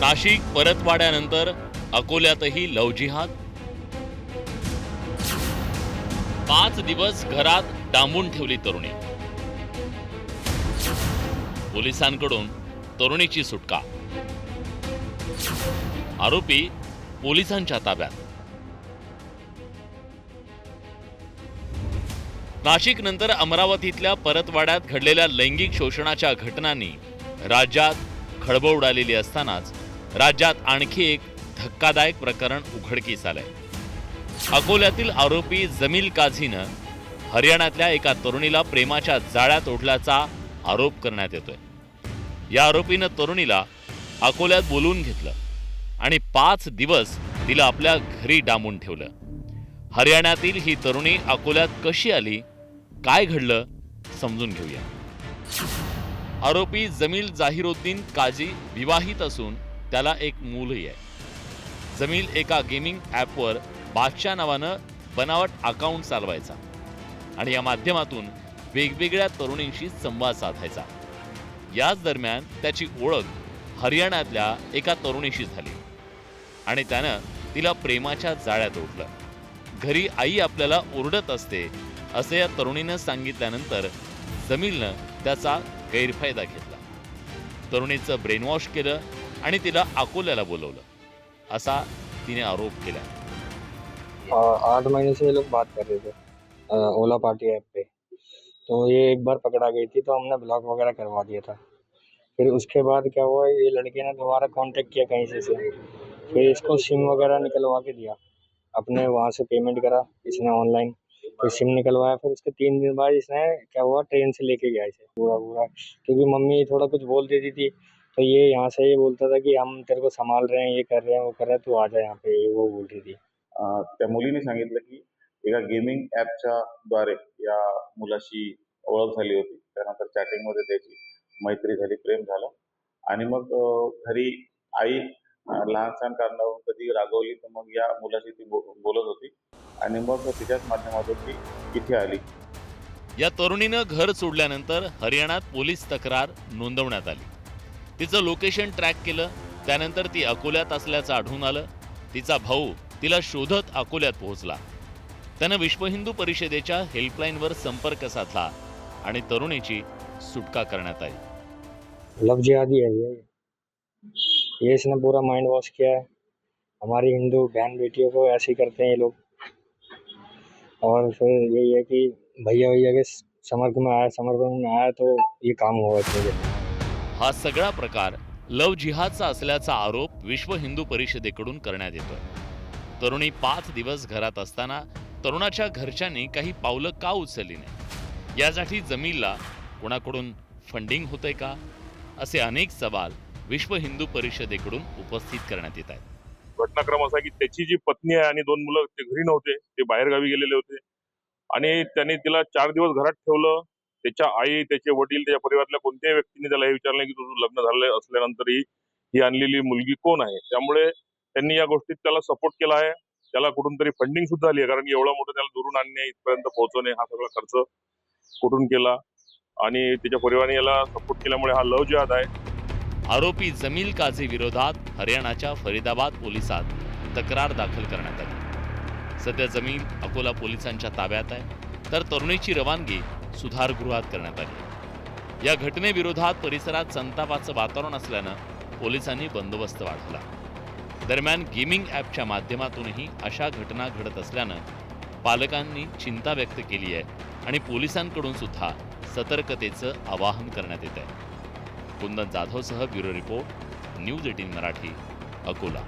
Nashik परतवाड्यानंतर अकोल्यातही love जिहाद. 5 दिवस घरात डांबून ठेवली तरुणी. पोलिसांकडून तरुणीची सुटका. आरोपी पोलिसांच्या ताब्यात. नाशिक नंतर अमरावतीतल्या परतवाड्यात घडलेल्या लैंगिक शोषणाच्या घटनांनी राज्यात खळबळ उडालेली असतानाच राज्यात आणखी एक धक्कादायक प्रकरण उघडकीस आलंय. अकोल्यातील आरोपी जमील काझीनं हरियाणातल्या एका तरुणीला प्रेमाच्या जाळ्यात ओढल्याचा आरोप करण्यात येतोय. या आरोपीनं तरुणीला अकोल्यात बोलवून घेतलं आणि 5 दिवस तिला आपल्या घरी डांबून ठेवलं. हरियाणातील ही तरुणी अकोल्यात कशी आली, काय घडलं, समजून घेऊया. आरोपी जमील जाहिरुद्दीन काझी विवाहित असून त्याला एक मूलही आहे. जमील एका गेमिंग ॲपवर बादशाह नावानं बनावट अकाउंट चालवायचा आणि या माध्यमातून वेगवेगळ्या तरुणींशी संवाद साधायचा. याच दरम्यान त्याची ओळख हरियाणातल्या एका तरुणीशी झाली आणि त्यानं तिला प्रेमाच्या जाळ्यात ओढलं. घरी आई आपल्याला ओरडत असते असे या तरुणीनं सांगितल्यानंतर जमीलनं त्याचा गैरफायदा घेतला. तरुणीचं ब्रेनवॉश केलं आणि तिला अकोल्याला बोलवलं असा तिने आरोप केला. 8 महीने से ये लोग बात कर रहे थे ओला पार्टी ऐप पे। तो ये एक बार पकड़ा गई थी तो हमने ब्लॉक वगैरह करवा दिया था। फिर उसके बाद क्या हुआ, ये लड़के ने दोबारा कांटेक्ट किया कहीं से फिर इसको सिम वगैरह निकलवा के दिया। अपने वहाँ से पेमेंट करा इसने ऑनलाइन, फिर सिम निकलवाया। फिर उसके 3 दिन बाद इसने क्या हुआ, ट्रेन से लेके गया इसे पूरा पूरा, क्योंकि मम्मी थोड़ा कुछ बोल देती थी तो ये यहाँ से ये बोलता था कि हम तेरे को संभाल रहे हैं, ये कर रहे हैं, वो कर रहे हैं, तू आ जा यहाँ पे, ये वो बोलती थी. त्या मुलीने सांगितलं की एका गेमिंग ॲपच्या द्वारे या मुलाशी ओळख झाली होती. त्यानंतर चॅटिंगमध्ये त्याची मैत्री झाली, प्रेम झालं आणि मग घरी आई लहान सहान कारणावरून कधी रागवली तर मग या मुलाशी ती बोलत होती आणि मग तिच्याच माध्यमातून ती इथे आली. या तरुणीनं घर सोडल्यानंतर हरियाणात पोलीस तक्रार नोंदवण्यात आली. तिचं लोकेशन ट्रॅक केलं. त्यानंतर ती अकोल्यात असल्याचं आढळून आलं. तिचा भाऊ तिला शोधत अकोल्यात पोहोचला. त्यानं विश्व हिंदू परिषदेच्या हेल्पलाईनवर संपर्क साधला आणि तरुणीची सुटका करण्यात आली. लव जिहादी है ये इसने पूरा माइंड वॉश किया है. हमारी हिंदू बहन बेटियों को ऐसे ही करते हैं ये लोग. और फिर यही है कि भैया के समर्थन में आया तो ये काम हुआ इसमें. हा सगळा प्रकार लव जिहादचा असल्याचा आरोप विश्व हिंदू परिषदेकडून करण्यात येतोय. तरुणी 5 दिवस घरात असताना तरुणाच्या घरच्यांनी काही पावलं का उचलली नाही? यासाठी जमीलला कोणाकडून फंडिंग होतंय का? असे अनेक सवाल विश्व हिंदू परिषदेकडून उपस्थित करण्यात येत आहेत. घटनाक्रम असा की त्याची जी पत्नी आहे आणि 2 मुलं ते घरी नव्हते, ते बाहेर गावी गेलेले होते आणि त्याने तिला 4 दिवस घरात ठेवलं. त्याच्या आई, त्याचे वडील, त्याच्या परिवारातल्या कोणत्याही व्यक्तीने त्याला हे विचारलं की तुझं लग्न झालं असल्यानंतरही ही आणलेली मुलगी कोण आहे. त्यामुळे त्यांनी या गोष्टीत त्याला सपोर्ट केला आहे. त्याला कुठून तरी फंडिंग सुद्धा आली आहे, कारण की एवढं मोठं त्याला दुरून आणणे, इथपर्यंत पोहोचवणे हा सगळा खर्च कुठून केला आणि त्याच्या परिवाराने याला सपोर्ट केल्यामुळे हा लव जिहाद आहे. आरोपी जमील काझी विरोधात हरियाणाच्या फरीदाबाद पोलिसात तक्रार दाखल करण्यात आली. सध्या जमील अकोला पोलिसांच्या ताब्यात आहे, तर तरुणीची रवानगी सुधारगृहात करण्यात आली. या घटनेविरोधात परिसरात संतापाचं वातावरण असल्यानं पोलिसांनी बंदोबस्त वाढवला. दरम्यान गेमिंग ॲपच्या माध्यमातूनही अशा घटना घडत असल्यानं पालकांनी चिंता व्यक्त केली आहे आणि पोलिसांकडून सुद्धा सतर्कतेचं आवाहन करण्यात येत आहे. कुंदन जाधवसह bureau report, news 18 Marathi, Akola.